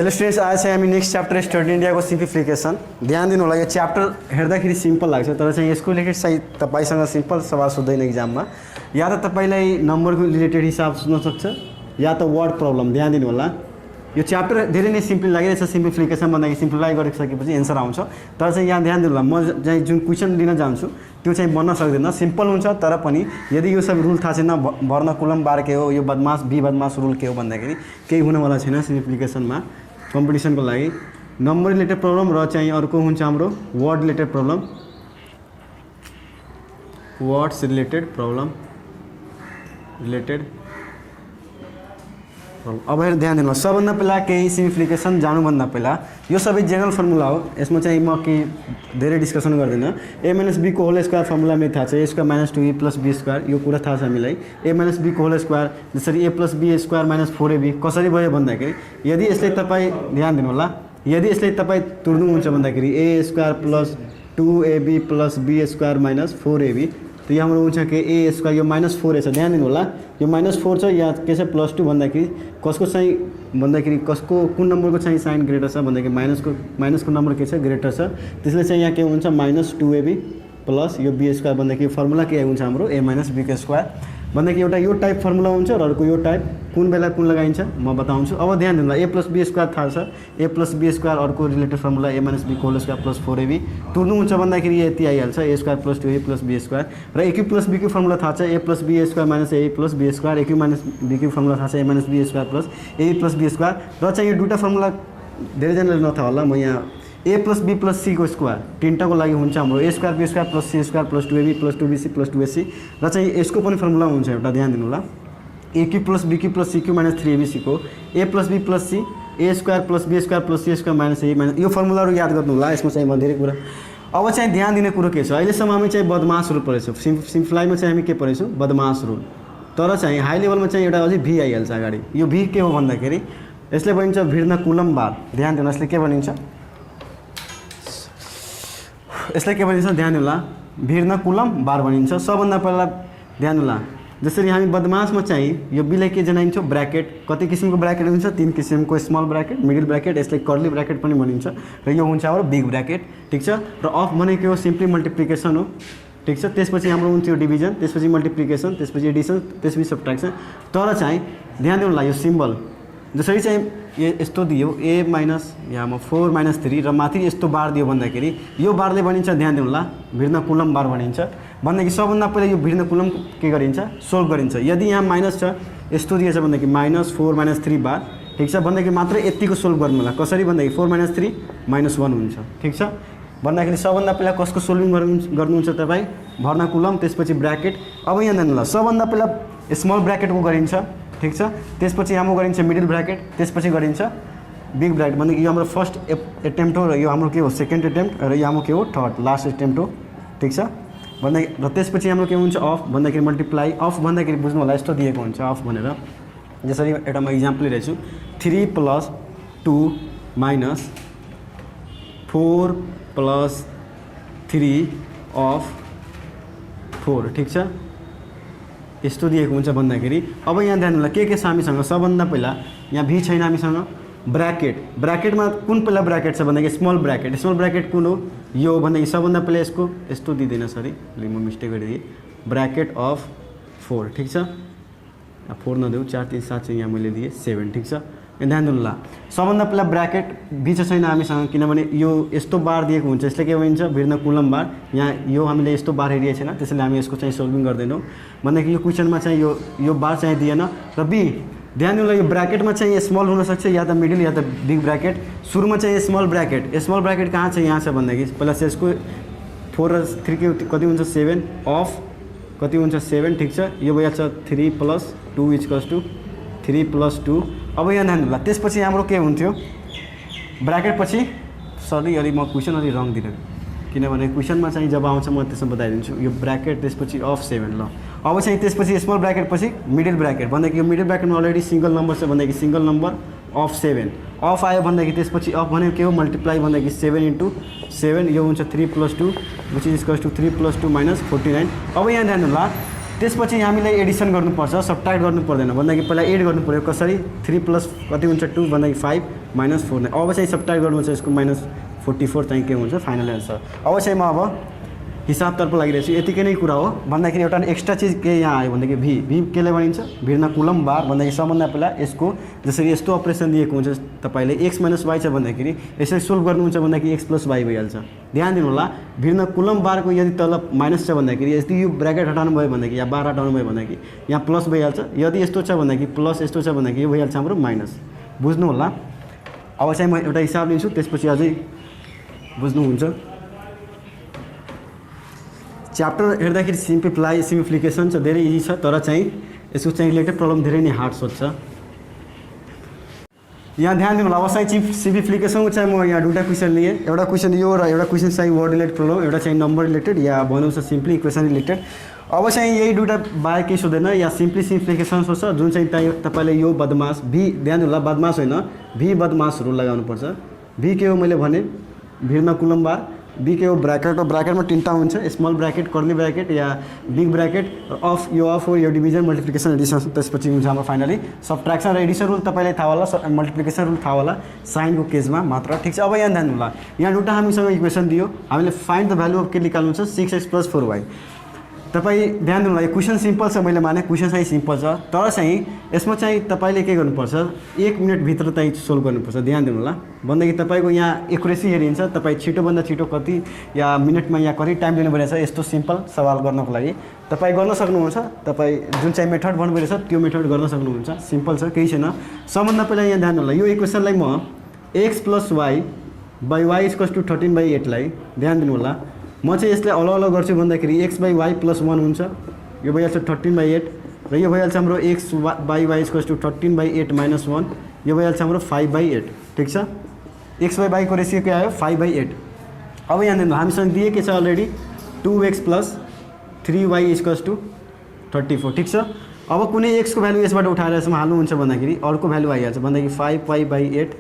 Hello students, आज चाहिँ हामी नेक्स्ट च्याप्टर स्टडी इन्डियाको सिम्प्लिफिकेसन। ध्यान दिनु होला, यो च्याप्टर हेर्दाखेरि सिम्पल लाग्छ तर चाहिँ यसको रिलेटेड चाहिँ तपाईसँग सिम्पल सवाल सोध्दैन इक्जाममा। या त तपाईलाई नम्बरको रिलेटेड हिसाब सोध्न सक्छ या त वर्ड प्रब्लम। ध्यान दिनु होला, यो च्याप्टर धेरै नै सिम्पल लागिरहेछ। सिम्प्लिफिकेसन भन्दाखेरि सिम्प्लिफाई गरिसकेपछि एन्सर आउँछ। तर चाहिँ यहाँ ध्यान दिनु होला, म चाहिँ जुन क्वेसन दिन जान्छु त्यो चाहिँ बन्न सक्दैन, सिम्पल हुन्छ। तर पनि यदि यो सब रुल थाहा छैन, भर्न कुलम बार के हो, यो बदमास बी बदमास रुल के हो भन्दाखेरि केही हुनेवाला छैन सिम्प्लिफिकेसनमा। कम्पिटिसनको लागि नम्बर रिलेटेड प्रब्लम र चाहिँ अर्को हुन्छ हाम्रो word related problem, words related problem related. अब हेर ध्यान दिनु, सबभन्दा पहिला केही सिम्प्लिफिकेसन जानुभन्दा पहिला यो सबै जेनरल फर्मुला हो, यसमा चाहिँ म केही धेरै डिस्कसन गर्दिनँ। ए माइनस बी को होल स्क्वायर फर्मुला मेरो थाहा छ, A square minus 2e plus B square, यो कुरा थाहा छ हामीलाई। ए माइनस बी को होल स्क्वायर जसरी A plus B square minus 4ab कसरी भयो भन्दाखेरि यदि यसले तपाईँ ध्यान दिनु होला, यदि यसले तपाईँ तुर्नुहुन्छ भन्दाखेरि A square plus 2ab plus B square minus 4ab, तो यहाँ हाम्रो हुन्छ कि ए स्क्वायर, यो माइनस 4a छ। ध्यान दिनु होला, यो माइनस 4 छ, यहाँ के छ प्लस 2 भन्दाखेरि कसको चाहिँ भन्दाखेरि कसको कुन नम्बरको चाहिँ साइन ग्रेटर छ भन्दाखेरि माइनसको नम्बर के छ ग्रेटर छ, त्यसले चाहिँ यहाँ के हुन्छ माइनस 2ab प्लस यो बी स्क्वायर भन्दाखेरि फर्मुला के हुन्छ हाम्रो ए माइनस बी स्क्वायर भन्दाखेरि एउटा यो टाइप फर्मुला हुन्छ र अर्को यो टाइप कुन बेला कुन लगाइन्छ म बताउँछु। अब ध्यान दिनु, ए प्लस बी स्क्वायर थाहा छ, ए प्लस बी स्क्वायर अर्को related formula A minus B को होल स्क्वायर प्लस 4ab, तुर्नुहुन्छ भन्दाखेरि यति आइहाल्छ A square plus 2a plus B square. र ए क्यू प्लस बी को फर्मुला थाहा छ, A plus B square minus A plus B square, A cube minus B को फर्मुला थाहा छ A minus B square plus A plus B square. र चाहिँ यो दुईवटा फर्मुला धेरैजनाले नथाहा होला, म यहाँ A plus B plus C को स्क्वायर तिनटाको लागि हुन्छ हाम्रो A square B square plus C square plus 2ab plus 2bc plus 2ac। र चाहिँ यसको पनि फर्मुला हुन्छ एउटा, ध्यान दिनु होला, A cube plus B cube plus C cube minus 3abc को A plus B plus C A square plus B square plus C square minus A minus, यो फर्मुलाहरू याद गर्नु होला। यसमा चाहिँ म धेरै कुरा अब चाहिँ ध्यान दिने कुरो के छ, अहिलेसम्म हामी चाहिँ बदमास रुल पढेछौँ, सिम्प्लिफाईमा चाहिँ हामी के पढेछौँ बदमास रुल। तर चाहिँ हाई लेभलमा चाहिँ एउटा अझै भी आइहाल्छ अगाडि। यो भी के हो भन्दाखेरि यसले भनिन्छ भिर्न कुलम बार। ध्यान दिनु, यसले के भनिन्छ, यसलाई के भनिन्छ ध्यान होला, भिर्न कुलम बार भनिन्छ। सबभन्दा पहिला ध्यान होला, जसरी हामी बदमासमा चाहिँ यो बीलाई के जनाइन्छ ब्र्याकेट। कति किसिमको ब्र्याकेट हुन्छ, 3 किसिमको, स्मल ब्र्याकेट, मिडल ब्र्याकेट, यसलाई कर्ली ब्र्याकेट पनि भनिन्छ, र यो हुन्छ हाम्रो बिग ब्र्याकेट। ठिक छ। र अफ भनेको सिम्पली मल्टिप्लिकेसन हो। ठिक छ। त्यसपछि हाम्रो हुन्छ डिभिजन, त्यसपछि मल्टिप्लिकेसन, त्यसपछि एडिसन, त्यसपछि सब्ट्र्याक्सन। तर चाहिँ ध्यान दिनु होला, यो सिम्बल जसरी चाहिँ यस्तो दियो ए माइनस यहाँ 4 माइनस 3 र माथि यस्तो बार दियो भन्दाखेरि यो बारले भनिन्छ ध्यान दिनु होला भिर्न कुलम बार भनिन्छ। भन्दाखेरि सबभन्दा पहिला यो भिर्न कुलम के गरिन्छ सोल्भ गरिन्छ। यदि यहाँ माइनस छ यस्तो दिएछ भन्दाखेरि माइनस 4 माइनस 3 बार, ठिक छ, भन्दाखेरि मात्र यतिको सोल्भ गर्नु होला। कसरी भन्दाखेरि 4 माइनस 3 माइनस 1 हुन्छ। ठिक छ। भन्दाखेरि सबभन्दा पहिला कसको सोल्भिङ गर्नुहुन्छ तपाईँ, भर्ना कुलम, त्यसपछि ब्र्याकेट। अब यहाँ जानु होला, सबभन्दा पहिला स्मल ब्र्याकेटको गरिन्छ। ठिक छ। त्यसपछि हाम्रो गरिन्छ मिडल ब्र्याकेट, त्यसपछि गरिन्छ बिग ब्र्याकेट। भन्दाखेरि यो हाम्रो फर्स्ट एटेम्प्ट हो र यो हाम्रो के हो सेकेन्ड एटेम्प्ट, र यो हाम्रो के हो थर्ड लास्ट एटेम्प्ट हो। ठिक छ। भन्दाखेरि र त्यसपछि हाम्रो के हुन्छ अफ भन्दाखेरि मल्टिप्लाई। अफ भन्दाखेरि बुझ्नु होला यस्तो दिएको हुन्छ अफ भनेर, जसरी एउटा म इक्जाम्पल लिइरहेछु 3 प्लस 2 माइनस 4 प्लस 3 अफ 4। ठिक छ। यस्तो दिएको हुन्छ भन्दाखेरि अब यहाँ ध्यान होला के छ हामीसँग, सबभन्दा पहिला यहाँ भी छैन हामीसँग, ब्र्याकेट। ब्र्याकेटमा कुन पहिला ब्र्याकेट छ भन्दाखेरि स्मल ब्र्याकेट। स्मल ब्र्याकेट कुन हो, यो भन्दाखेरि सबभन्दा पहिला यसको यस्तो दिँदैन, सरी म मिस्टेक गरिदिएँ, ब्र्याकेट अफ 4। ठिक छ। 4 नदेऊ, 4 3 7 चाहिँ यहाँ मैले दिएँ 7। ठिक छ। ध्यान दिनु होला, सबभन्दा पहिला ब्र्याकेट भी छैन हामीसँग, किनभने यो यस्तो बार दिएको हुन्छ, यसले के भनिन्छ भिर्न कुलम बार। यहाँ यो हामीले यस्तो बार हेरिएको छैन, त्यसैले हामी यसको चाहिँ सोल्भिङ गर्दैनौँ। भन्दाखेरि यो क्वेसनमा चाहिँ यो बार चाहिँ दिएन। र बी ध्यान दिनु होला, यो ब्र्याकेटमा चाहिँ स्मल हुनसक्छ या त मिडल या त बिग ब्र्याकेट। सुरुमा चाहिँ स्मल ब्र्याकेट, स्मल ब्र्याकेट कहाँ छ, यहाँ छ भन्दाखेरि पहिला यसको 4 र 3 के कति हुन्छ 7 अफ कति हुन्छ 7। ठिक छ। यो भइहाल्छ 3 प्लस 2 इक्वल्स टु 3 प्लस 2। अब यहाँ ध्यान होला, त्यसपछि हाम्रो के हुन्थ्यो ब्र्याकेट पछि, सरी अलि म क्वेसन अलि रङ दिँदैन, किनभने क्वेसनमा चाहिँ जब आउँछ म त्यसमा बताइदिन्छु। यो ब्र्याकेट त्यसपछि अफ 7 ल। अब चाहिँ त्यसपछि स्मल ब्र्याकेट पछि मिडल ब्र्याकेट। भन्दाखेरि यो मिडल ब्र्याकेटमा अलरेडी सिङ्गल नम्बर छ भन्दाखेरि सिङ्गल नम्बर अफ 7 अफ आयो भन्दाखेरि त्यसपछि अफ भनेको के हो मल्टिप्लाई, भन्दाखेरि 7 × 7 यो हुन्छ 3 plus 2 which is equals to 3 plus 2 minus 49। अब यहाँ ध्यान होला त्यसपछि हामीले एडिसन गर्नुपर्छ, सब्ट्र्याक्ट गर्नु पर्दैन। भन्दाखेरि पहिला एड गर्नु पऱ्यो। कसरी? 3 प्लस कति हुन्छ 2 भन्दाखेरि 5 माइनस 4 नै। अब चाहिँ सब्ट्र्याक्ट गर्नुपर्छ, यसको माइनस 44 चाहिँ के हुन्छ फाइनल एन्सर। अब चाहिँ म अब हिसाबतर्फ लागिरहेको छु। यतिकै नै कुरा हो। भन्दाखेरि एउटा एक्स्ट्रा चिज के यहाँ आयो भनेदेखि भी केले भनिन्छ? भिरमा कुलम बार। भन्दाखेरि सबभन्दा पहिला यसको जसरी यस्तो अपरेसन दिएको हुन्छ तपाईँले x माइनस y छ भन्दाखेरि यसरी सोल्भ गर्नुहुन्छ भन्दाखेरि x प्लस y भइहाल्छ। ध्यान दिनु होला, भिरमा कुलम बारको यदि तल माइनस छ भन्दाखेरि यदि यो ब्र्याकेट हटाउनु भयो भनेदेखि या बार हटाउनु भयो भनेदेखि यहाँ प्लस भइहाल्छ। यदि यस्तो छ भनेदेखि प्लस, यस्तो छ भनेदेखि यो भइहाल्छ हाम्रो माइनस। बुझ्नु होला। अब चाहिँ म एउटा हिसाब लिन्छु, त्यसपछि अझै बुझ्नुहुन्छ। च्याप्टर हेर्दाखेरि सिम्प्लिफिकेसन छ, धेरै इजी छ, तर चाहिँ यसको चाहिँ रिलेटेड प्रब्लम धेरै नै हार्ड सोध्छ। यहाँ ध्यान दिनु होला। अब चाहिँ सिम्प्लिफिकेसनको चाहिँ म यहाँ दुईवटा क्वेसन लिएँ। एउटा क्वेसन यो र एउटा क्वेसन चाहिँ वर्ड रिलेटेड प्रब्लम, एउटा चाहिँ नम्बर रिलेटेड या भनौँ छ सिम्पली इक्वेसन रिलेटेड। अब चाहिँ यही दुईवटा बाहेक केही सोध्दैन, या सिम्प्लिफिकेसन सोध्छ जुन चाहिँ तपाईँले यो बदमास भी, ध्यान दिनु होला, बदमास होइन भी बदमास रुल लगाउनुपर्छ। भी के हो मैले भने? भिरमा कुलम बार। बी के हो? ब्रैकेट। और ब्रैकेट में तीनटा हुन्छ, small bracket, curly bracket yeah big bracket. Of हो यो डिभिजन, मल्टिप्लिकेसन, एडिसन। त्यसपछि हुन्छ हाम्रो फाइनली सब्ट्र्याक्सन र एडिसन रुल तपाईँलाई थाहा होला, मल्टिप्लिकेसन रुल थाहा होला साइनको केसमा मात्र। ठिक छ। अब यहाँ ध्यान होला, यहाँ दुईवटा हामीसँग इक्वेसन दियो, हामीले फाइन्ड द भ्यालु अफ के निकाल्नु छ? 6x + 4y। तपाईँ ध्यान दिनु होला, यो क्वेसन सिम्पल छ, मैले माने क्वेसन चाहिँ सिम्पल छ, तर चाहिँ यसमा चाहिँ तपाईँले के गर्नुपर्छ? 1 मिनटभित्र चाहिँ सोल्भ गर्नुपर्छ। ध्यान दिनु होला। भन्दाखेरि तपाईँको यहाँ एकुरेसी हेरिन्छ, तपाईँ छिटोभन्दा छिटो कति या मिनटमा यहाँ कति टाइम लिनु भइरहेछ यस्तो सिम्पल सवाल गर्नको लागि तपाईँ गर्न सक्नुहुन्छ। तपाईँ जुन चाहिँ मेथड भन्नुभइरहेछ त्यो मेथड गर्न सक्नुहुन्छ। सिम्पल छ, केही छैन। सबभन्दा पहिला यहाँ ध्यान होला, यो इक्वेसनलाई म x + y / y = 13/8 लाई ध्यान दिनु होला, म चाहिँ यसलाई अलग अलग गर्छु भन्दाखेरि x / y + 1 हुन्छ, यो भइहाल्छ 13/8 र यो भइहाल्छ हाम्रो x / y = 13/8 - 1, यो भइहाल्छ हाम्रो 5/8। ठिक छ। x / y को रेसियो के आयो? 5/8। अब यहाँ हेर्नु, हामीसँग दिए के छ अलरेडी? 2x + 3y = 34। ठिक छ। अब कुनै x को भ्यालु यसबाट उठाएर यसमा हाल्नुहुन्छ भन्दाखेरि अर्को भ्यालु आइहाल्छ भन्दाखेरि 5y/8,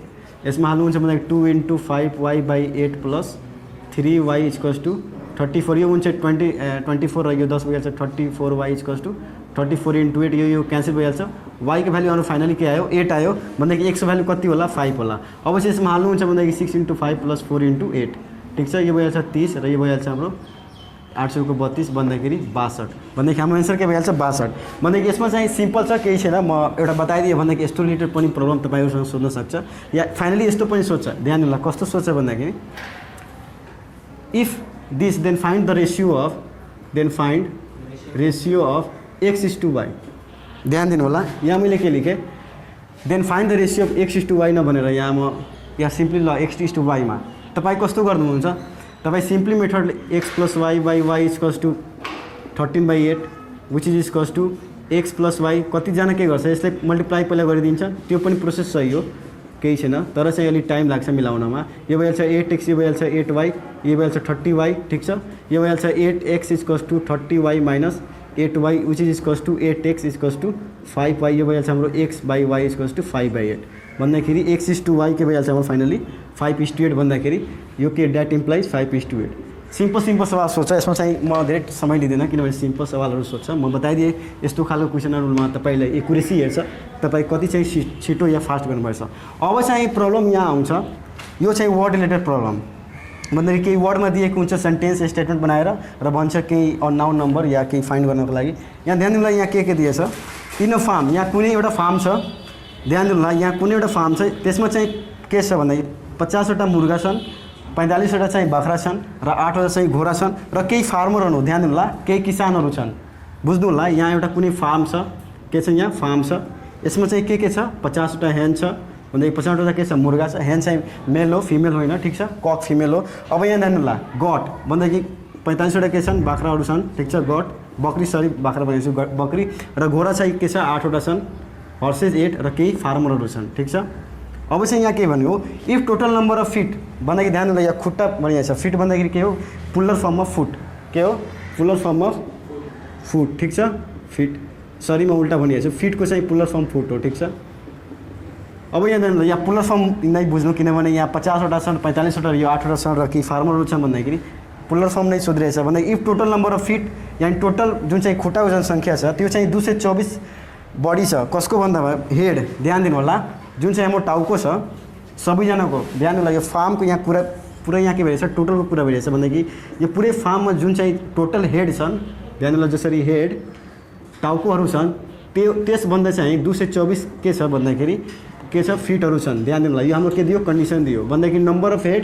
यसमा हाल्नुहुन्छ भन्दाखेरि 2 × 5y/8 + 3y = 34। यो हुन्छ 24 र यो 10 भइहाल्छ 34y = 34 × 8, यो क्यान्सल भइहाल्छ। y को भ्यालु अरू फाइनली के आयो? 8 आयो भन्दाखेरि x को भ्यालु कति होला? 5 होला। अब चाहिँ यसमा हाल्नुहुन्छ भन्दाखेरि 6 × 5 + 4 × 8। ठिक छ। यो भइहाल्छ 30 र यो भइहाल्छ हाम्रो 800 को 32 भन्दाखेरि 62। भन्दाखेरि हाम्रो एन्सर के भइहाल्छ? 62। भन्दाखेरि यसमा चाहिँ सिम्पल छ, केही छैन। म एउटा बताइदिएँ भन्दाखेरि यस्तो रिलेटेड पनि प्रब्लम तपाईँहरूसँग सोध्न सक्छ या फाइनली यस्तो पनि सोध्छ। ध्यान दिनु होला, कस्तो सोध्छ भन्दाखेरि if this then find the ratio of x / y। ध्यान दिनु होला, यहाँ मैले के लेखेँ? Then find the ratio of x / y नभनेर यहाँ म यहाँ सिम्पली ल x / y मा तपाईँ कस्तो गर्नुहुन्छ? तपाईँ simply method x + y / y = 13/8 which is x + y। कतिजना के गर्छ? यसले मल्टिप्लाई पहिला गरिदिन्छ, त्यो पनि प्रोसेस सही हो, केही छैन, तर चाहिँ अलिक टाइम लाग्छ मिलाउनमा। यो भइहाल्छ 8x, यो भइहाल्छ 8y, यो भइहाल्छ 30y। ठिक छ। यो भइहाल्छ 8x = 30y - 8y which is 8x = 5y। यो भइहाल्छ हाम्रो x / y = 5/8 भन्दाखेरि x / y के भइहाल्छ हाम्रो फाइनली 5:8 भन्दाखेरि यो के द्याट इम्प्लाइज 5:8। सिम्पल सवाल सोध्छ, यसमा चाहिँ म धेरै समय लिँदैन किनभने सिम्पल सवालहरू सोध्छ। म बताइदिएँ यस्तो खालको क्वेसनहरूमा तपाईँलाई एकुरेसी हेर्छ, तपाईँ कति चाहिँ छिटो या फास्ट गर्नुपर्छ। अब चाहिँ प्रब्लम यहाँ आउँछ, यो चाहिँ वर्ड रिलेटेड प्रब्लम। भन्दाखेरि केही वर्डमा दिएको हुन्छ सेन्टेन्स स्टेटमेन्ट बनाएर र भन्छ केही अननाउन नम्बर या केही फाइन्ड गर्नको लागि। यहाँ ध्यान दिनु होला, यहाँ के दिएछ? इन अ फार्म, यहाँ कुनै एउटा फार्म छ। ध्यान दिनु होला, यहाँ कुनै एउटा फार्म छ, त्यसमा चाहिँ के छ भन्दाखेरि 50वटा मुर्गा छन्, 45वटा चाहिँ बाख्रा छन् र 8वटा चाहिँ घोडा छन् र केही फार्मरहरू, ध्यान दिनु होला, केही किसानहरू छन्। बुझ्नु होला, यहाँ एउटा कुनै फार्म छ, के छ? यहाँ फार्म छ, यसमा चाहिँ के छ? 50वटा हेन छ भन्दाखेरि 50वटा के छ? मुर्गा छ। हेन चाहिँ मेल हो, फिमेल होइन। ठिक छ। कक फिमेल हो। अब यहाँ ध्यान होला, गट भन्दाखेरि 45वटा के छन्? बाख्राहरू छन्। ठिक छ। गट, बकरी, सरी बाख्रा भनेको छु, बकरी र घोडा चाहिँ के छ? 8वटा छन्, हर्सेज 8 र केही फार्मरहरू छन्। ठिक छ। अब चाहिँ यहाँ के भन्यो? If total number of fit भन्दाखेरि ध्यान होला, यहाँ खुट्टा भनिएको छ। फिट भन्दाखेरि के हो? Puller form of foot. के हो? Puller form of foot. ठिक छ। फिट, सरी म उल्टा भनिएको छु, फिटको चाहिँ पुलर फर्म फुट हो। ठिक छ। अब यहाँ ध्यान होला, यहाँ पुलर फर्म नै बुझ्नु, किनभने यहाँ 50वटा छन्, 45वटा, यो 8वटा छन् र केही फार्मरहरू छन् भन्दाखेरि पोलर फर्म नै सोधिरहेछ भन्दा if total number of fit यानी टोटल जुन चाहिँ खुट्टाको जनसङ्ख्या छ त्यो चाहिँ 224 बढी छ कसको भन्दा हेड ध्यान दिनु होला जुन चाहिँ हाम्रो टाउको छ सबैजनाको ध्यान दिनु होला यो फार्मको यहाँ पुरै यहाँ के भइरहेछ टोटलको कुरा भइरहेछ भन्दाखेरि यो पुरै फार्ममा जुन चाहिँ टोटल हेड छन् ध्यान दिनु होला जसरी हेड टाउकोहरू छन् त्यो त्यसभन्दा चाहिँ 224 के छ भन्दाखेरि के छ फिटहरू छन् ध्यान दिनु होला यो हाम्रो के दियो कन्डिसन दियो भन्दाखेरि number of head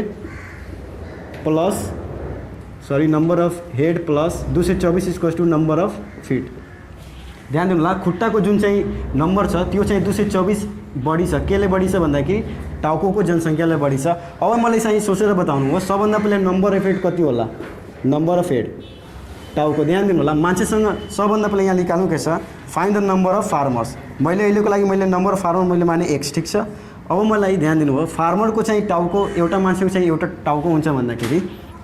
plus 224 equals to number of feet ध्यान दिनु होला खुट्टाको जुन चाहिँ नम्बर छ त्यो चाहिँ 224 बढी छ केले बढी छ भन्दाखेरि टाउकोको जनसङ्ख्याले बढी छ अब मलाई चाहिँ सोचेर बताउनु हो सबभन्दा पहिले नम्बर अफ हेड कति होला नम्बर अफ हेड टाउको ध्यान दिनु होला मान्छेसँग सबभन्दा पहिले यहाँ निकाल्नु के छ find the number of farmers मैले अहिलेको लागि मैले नम्बर अफ फार्मर मैले माने x ठिक छ अब मलाई ध्यान दिनु हो फार्मरको चाहिँ टाउको एउटा मान्छेको चाहिँ एउटा टाउको हुन्छ भन्दाखेरि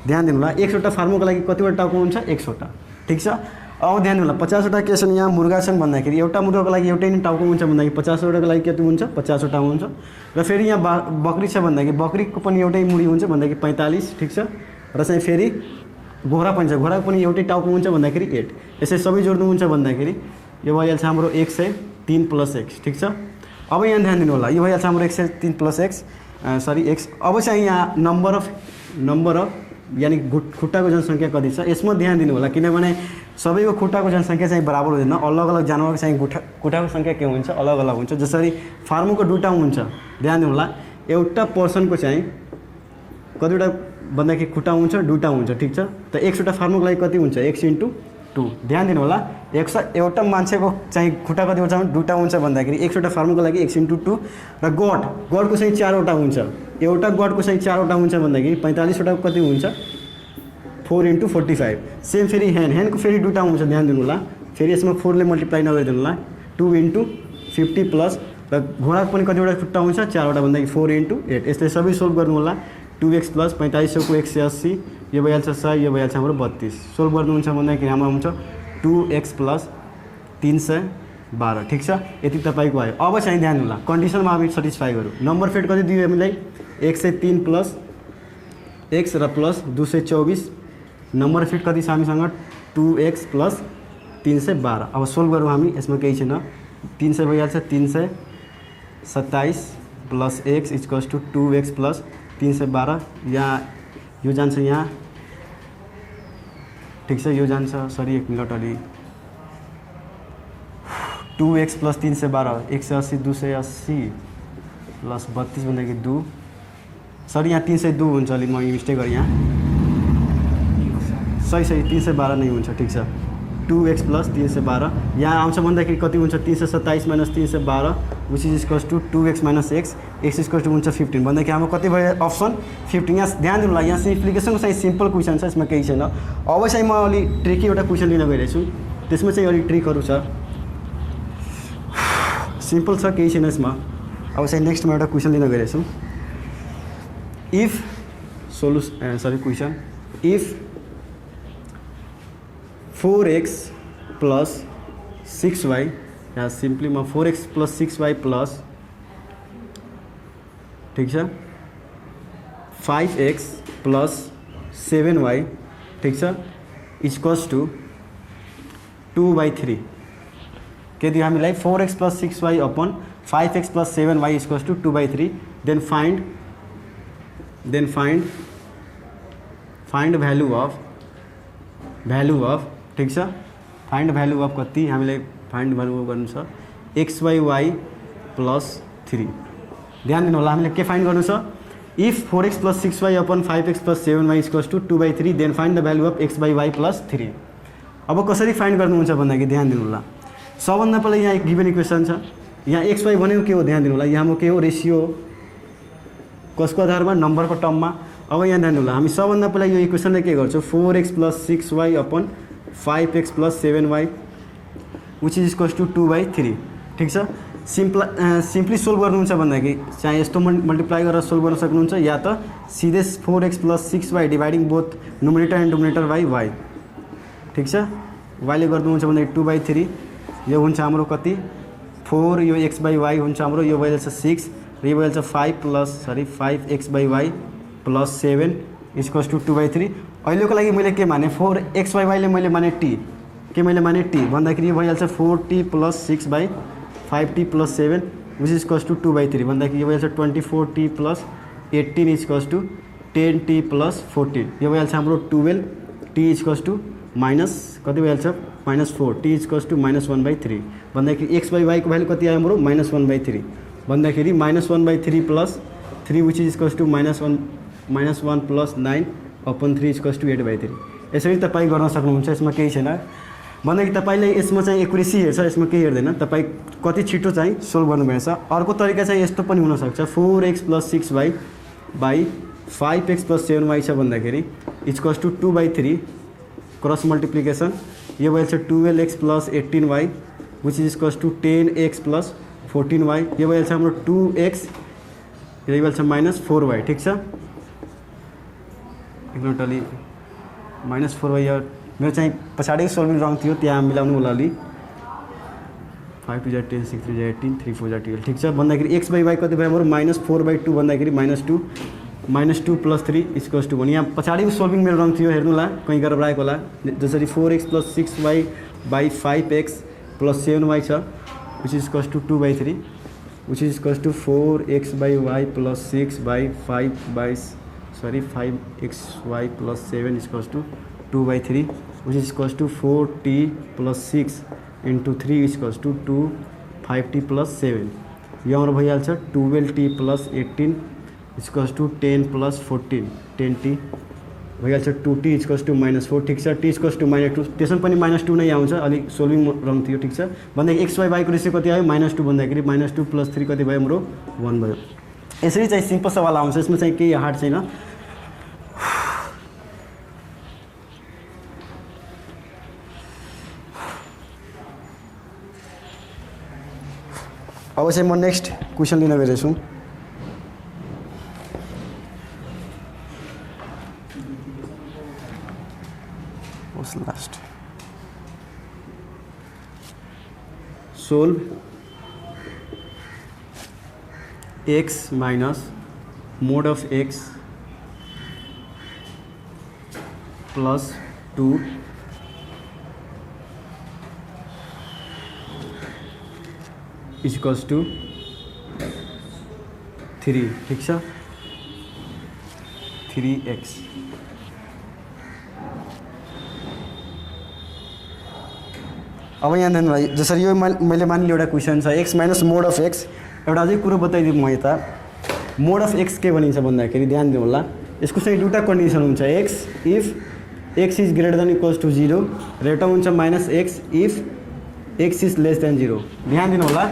ध्यान दिनु होला 100वटा फार्मरको लागि कतिवटा टाउको हुन्छ 100वटा ठिक छ अब ध्यान दिनु होला 50वटा के छन् यहाँ मुर्गा छन् भन्दाखेरि एउटा मुर्गाको लागि एउटै नै टाउको हुन्छ भन्दाखेरि 50वटाको लागि कति हुन्छ 50वटा हुन्छ र फेरि यहाँ बकरी छ भन्दाखेरि बकरीको पनि एउटै मुरी हुन्छ भन्दाखेरि 45 ठिक छ र चाहिँ फेरि घोडा पनि छ घोडाको पनि एउटै टाउको हुन्छ भन्दाखेरि 8 यसै सबै जोड्नुहुन्छ भन्दाखेरि यो भइहाल्छ हाम्रो 103 प्लस x ठिक छ अब यहाँ ध्यान दिनु होला यो भइहाल्छ हाम्रो 103 प्लस x x अब चाहिँ यहाँ नम्बर अफ यानी खुट्टाको जनसङ्ख्या कति छ यसमा ध्यान दिनु होला किनभने सबैको खुट्टाको जनसङ्ख्या चाहिँ बराबर हुँदैन अलग अलग जनावरको चाहिँ खुट्टाको सङ्ख्या के हुन्छ अलग अलग हुन्छ जसरी फार्मको दुईटा हुन्छ ध्यान दिनु होला एउटा पर्सनको चाहिँ कतिवटा भन्दाखेरि खुट्टा हुन्छ दुईटा हुन्छ ठिक छ त 100वटा फार्मको लागि कति हुन्छ x × 2 ध्यान दिनु होला एउटा मान्छेको चाहिँ खुट्टा कति हुन्छ दुईटा हुन्छ भन्दाखेरि 100वटा फार्मको लागि x × 2 र गडको चाहिँ 4वटा हुन्छ एउटा गडको चाहिँ 4वटा हुन्छ भन्दाखेरि 45वटाको कति हुन्छ 4 × 45 सेम फेरि ह्यान्डको फेरि दुईटा हुन्छ ध्यान दिनु होला फेरि यसमा 4 ले मल्टिप्लाई नगरिदिनु होला 2 × 50 प्लस र घोडाको पनि कतिवटा खुट्टा हुन्छ 4वटा भन्दाखेरि 4 × 8 यसले सबै सोल्भ गर्नु होला 2x प्लस 4500 को 180 यो भइहाल्छ 100 यो भइहाल्छ हाम्रो 32 सोल्भ गर्नुहुन्छ भन्दाखेरि हाम्रो हुन्छ 2x प्लस 312 ठिक छ यति तपाईँको आयो अब चाहिँ ध्यान होला कन्डिसनमा हामी सेटिस्फाई गरौँ नम्बर फेट कति दियो हामीलाई 103 प्लस x र प्लस 224 नम्बर फिट कति छ हामीसँग 2x प्लस 312 अब सोल्भ गरौँ हामी यसमा केही छैन 300 भइहाल्छ 327 plus x equals to 2x plus 312 यहाँ यो जान्छ यहाँ ठिक छ यो जान्छ सरी एक मिनट अलि 2x प्लस 312 180 280 प्लस 32 भन्दाखेरि 2 सरी यहाँ 302 हुन्छ अलि म मिस्टेक गरेँ यहाँ सही 312 नै हुन्छ ठिक छ 2x प्लस 312 यहाँ आउँछ भन्दाखेरि कति हुन्छ 327 minus 312 which is equals to 2x minus x equals to हुन्छ 15 भन्दाखेरि हाम्रो कति भयो अप्सन 15 यहाँ ध्यान दिनु होला यहाँ सिम्प्लिफिकेसनको चाहिँ सिम्पल क्वेसन छ यसमा केही छैन अब चाहिँ म अलि ट्रिकी एउटा क्वेसन लिन गइरहेछु त्यसमा चाहिँ अलि ट्रिकहरू छ सिम्पल छ केही छैन यसमा अब चाहिँ नेक्स्टमा एउटा क्वेसन लिन गइरहेछु इफ 4x प्लस 6y या सिम्पली म 4x प्लस 6y प्लस ठीक छ 5x प्लस 7y ठीक छ इक्वल्स टु 2/3 के दियो हामीलाई 4x plus 6y upon 5x plus 7y equals to 2/3 then find value of ठीक छ फाइन्ड भ्यालु अफ कति हामीले फाइन्ड भ्यालु गर्नु छ xy प्लस 3 ध्यान दिनु होला हामीले के फाइन्ड गर्नु छ if 4x plus 6y upon 5x plus 7y equals to 2/3 then find the value of xy plus 3 अब कसरी फाइन्ड गर्नुहुन्छ भन्दाखेरि ध्यान दिनु होला सबभन्दा पहिले यहाँ एक गिभन इक्वेसन छ यहाँ xy भनेको के हो ध्यान दिनु होला यहाँ के हो रेसियो कसको आधारमा नम्बरको टर्ममा अब यहाँ ध्यान दिनु होला हामी सबभन्दा पहिले यो इक्वेसनले के गर्छौँ 4x plus 6y upon 5x plus 7y which is equals to 2/3 ठिक छ सिम्पली सोल्भ गर्नुहुन्छ भन्दाखेरि चाहे यस्तो मल्टिप्लाई गरेर सोल्भ गर्न सक्नुहुन्छ या त सिधै 4x plus 6y dividing both numerator and denominator by y ठिक छ y ले गर्नुहुन्छ भन्दाखेरि 2/3 यो हुन्छ हाम्रो कति 4 यो x/y हुन्छ हाम्रो यो भइहाल्छ 6 र यो भइहाल्छ 5x/y प्लस 7 इक्वल्स टु 2/3 अहिलेको लागि मैले के माने 4xy ले मैले माने t के मैले माने t भन्दाखेरि यो भइहाल्छ 4t + 6 / 5t + 7 which is equals to 2/3 भन्दाखेरि यो भइहाल्छ 24t + 18 is equals to 10t + 14 यो भइहाल्छ हाम्रो 12t is equals to minus कति भइहाल्छ -4 t is equals to -1/3 भन्दाखेरि x/y को भ्यालु कति आयो हाम्रो -1/3 भन्दाखेरि -1/3 + 3 which is equals to -1 + 9 upon 3 is equals to 8/3 यसरी तपाईँ गर्न सक्नुहुन्छ। यसमा केही छैन भन्दाखेरि तपाईँले यसमा चाहिँ एक्युरेसी हेर्छ, यसमा केही हेर्दैन, तपाईँ कति छिटो चाहिँ सोल्भ गर्नुभएछ। अर्को तरिका चाहिँ यस्तो पनि हुनसक्छ 4x + 6y / 5x + 7y छ भन्दाखेरि इक्वल्स टु 2/3 क्रस मल्टिप्लिकेसन यो भइहाल्छ 12x + 18y which is equals to 10x + 14y यो भइहाल्छ हाम्रो 2x यो भइहाल्छ -4y ठिक छ। एक मिनट अलि -4y मेरो चाहिँ पछाडिको सोल्भिङ रङ थियो त्यहाँ मिलाउनु होला अलि 5 2 10 6 3 18 3 4 12 ठिक छ भन्दाखेरि x/y कति भयो हाम्रो -4/2 भन्दाखेरि -2 + 3 इक्वल्स टु भने यहाँ पछाडिको सोल्भिङ मेरो रङ थियो हेर्नु होला कहीँ गएर राखेको होला जसरी 4x + 6y / 5x + 7y छ which is equals to 2/3 which is equals to 4x/y + 6/5 5xy + 7 equals to 2/3 which is equals to 4t + 6 into 3 is equals to 2 5t + 7 यो हाम्रो भइहाल्छ 12t + 18 is equals to 10 + 14 10t भइहाल्छ 2t is equals to -4 ठिक छ t is equals to -2 त्यसमा पनि -2 नै आउँछ अलिक सोल्भिङ रङ थियो ठिक छ भन्दाखेरि x/y को रेसियो कति आयो -2 भन्दाखेरि -2 + 3 कति भयो हाम्रो 1 भयो। यसरी चाहिँ सिम्पल सवाल आउँछ यसमा चाहिँ केही हार्ड छैन। अब चाहिँ म नेक्स्ट क्वेसन लिन गइरहेछु। Last solve x - mod of x + 2 is equals to 3 ठिक छ 3x अब यहाँ हेर्नु जसरी यो मैले मानिलिएँ एउटा क्वेसन छ x - mod of x एउटा अझै कुरो बताइदिउँ म यता mod of x के भनिन्छ भन्दाखेरि ध्यान दिनु होला यसको चाहिँ दुईवटा कन्डिसन हुन्छ x if x is greater than equals to 0 र एउटा हुन्छ -x if x is less than 0 ध्यान दिनु होला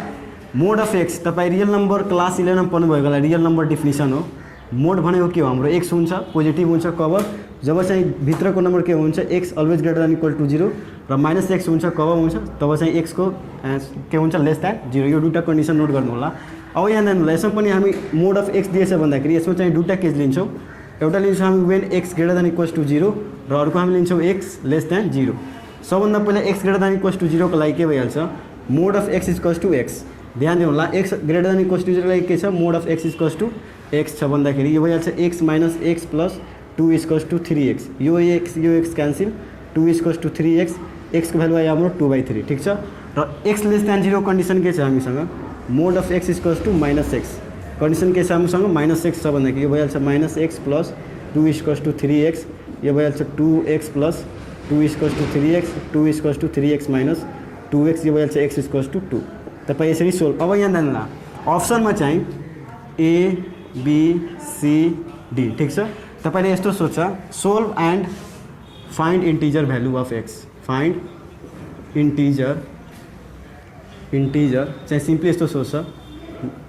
मोड अफ एक्स तपाईँ रियल नम्बर क्लास 11 मा पढ्नु भएकोलाई रियल नम्बर डिफिनिसन हो मोड भनेको के हो हाम्रो x हुन्छ पोजिटिभ हुन्छ कब जब चाहिँ भित्रको नम्बर के हुन्छ x always greater than equal to 0 र -x हुन्छ कब हुन्छ तब चाहिँ x को के हुन्छ लेस देन 0 यो दुईवटा कन्डिसन नोट गर्नु होला। अब यहाँ हेर्नु होला यसमा पनि हामी मोड अफ x दिएछ भन्दाखेरि यसमा चाहिँ दुईवटा केस लिन्छौँ एउटा लिन्छौँ हामी when x greater than equals to 0 र अर्को हामी लिन्छौँ x लेस देन 0। सबभन्दा पहिला x greater than equals to 0 को लागि के भइहाल्छ mod of x equals to x ध्यान दिनु होला x greater than equals to 0 को लागि के छ mod of x equals to x छ भन्दाखेरि यो भइहाल्छ x - x + 2 equals to 3x यो x cancel 2 equals to 3x x को भ्यालु आयो हाम्रो 2/3 ठिक छ र x लेस देन 0 कन्डिसन के छ हामीसँग mod of x equals to -x condition के छ हामीसँग -x छ भन्दाखेरि यो भइहाल्छ -x + 2 इक्वल्स टु 3x यो भइहाल्छ 2x + 2 equals to 3x 2 equals to 3x - 2x यो भइहाल्छ x इक्वल्स टु 2 तपाईँ यसरी सोल्भ। अब यहाँ जान्नु अप्सनमा चाहिँ A B C D ठिक छ तपाईले यस्तो सोच्छ solve and find integer value of x find integer चाहिँ सिम्पली यस्तो सोच्छ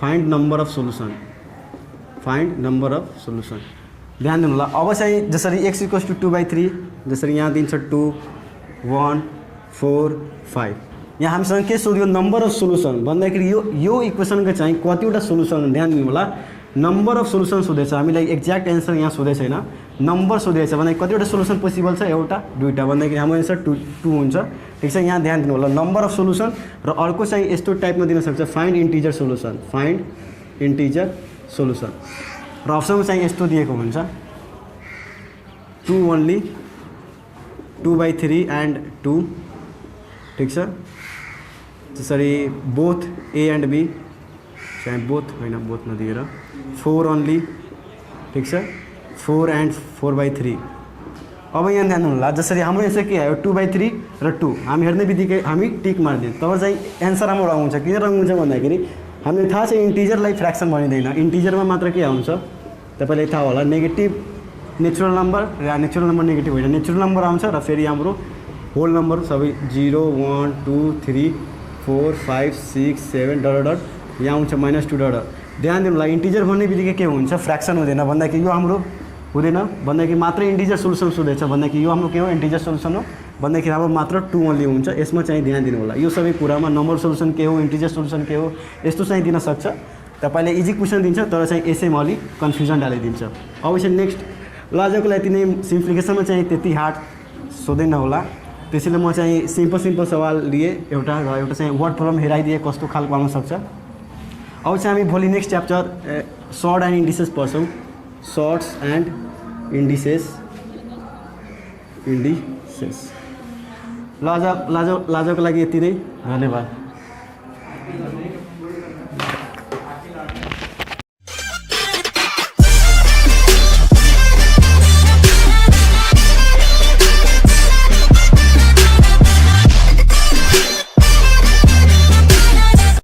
फाइन्ड नम्बर अफ सोलुसन ध्यान दिनु होला। अब चाहिँ जसरी x इक्वल्स टु 2/3 जसरी यहाँ दिन्छ 2 1 4 5 यहाँ हामीसँग के सोध्यो नम्बर अफ सोलुसन भन्दाखेरि यो इक्वेसनको चाहिँ कतिवटा सोलुसन ध्यान दिनु होला नम्बर अफ सोलुसन सोधेछ हामीलाई एक्ज्याक्ट एन्सर यहाँ सोधे छैन नम्बर सोधेछ भने कतिवटा सोलुसन पोसिबल छ एउटा दुईटा भन्दाखेरि हाम्रो एन्सर 2 हुन्छ ठिक छ। यहाँ ध्यान दिनु होला नम्बर अफ सोलुसन र अर्को चाहिँ यस्तो टाइपमा दिन सक्छ फाइन्ड इन्टिजर सोलुसन र अप्सनमा चाहिँ यस्तो दिएको हुन्छ 2 ओन्ली 2/3 एन्ड 2 ठिक छ। त्यसरी बोथ ए एन्ड बी चाहिँ बोथ होइन बोथ नदिएर 4 ओन्ली ठिक छ 4 एन्ड 4/3। अब यहाँ ध्यान होला जसरी हाम्रो एन्सर के आयो 2/3 र 2 हामी हेर्ने बित्तिकै हामी टिक मारिदियो तब चाहिँ एन्सर हाम्रो रङ हुन्छ। किन रङ हुन्छ भन्दाखेरि हामीलाई थाहा छ इन्टिजरलाई फ्र्याक्सन भनिँदैन, इन्टिजरमा मात्र के आउँछ तपाईँलाई थाहा होला नेगेटिभ नेचुरल नम्बर र नेचुरल नम्बर नेगेटिभ होइन नेचुरल नम्बर आउँछ र फेरि हाम्रो होल नम्बर सबै 0 1 2 3 4 5 6 7 डट डट यहाँ आउँछ -2 डट। ध्यान दिनु होला इन्टिजर भन्ने बित्तिकै के हुन्छ फ्र्याक्सन हुँदैन भन्दाखेरि यो हाम्रो हुँदैन भन्दाखेरि मात्र इन्टिजर सोल्युसन हुँदैछ भन्दाखेरि यो हाम्रो के हो इन्टिजर सोल्युसन हो भन्दाखेरि हाम्रो मात्र 2 ओन्ली हुन्छ। यसमा चाहिँ ध्यान दिनु होला यो सबै कुरामा नम्बर सोल्युसन के हो इन्टिजर सोल्युसन के हो यस्तो चाहिँ दिन सक्छ। तपाईँले इजी क्वेसन दिन्छ तर चाहिँ यसैमा अलि कन्फ्युजन डालिदिन्छ। अब चाहिँ नेक्स्ट ल आजको लागि नै सिम्प्लिफिकेसनमा चाहिँ त्यति हार्ड सोध्दैन होला त्यसैले म चाहिँ सिम्पल सवाल लिए एउटा र एउटा चाहिँ वर्ड प्रब्लम हेराइदिए कस्तो खालको आउन सक्छ। अब चाहिँ हामी भोलि next chapter surd and indices पढ्छौँ। सर्ट्स एन्ड इन्डिसेस ल आजको लागि यति नै धन्यवाद।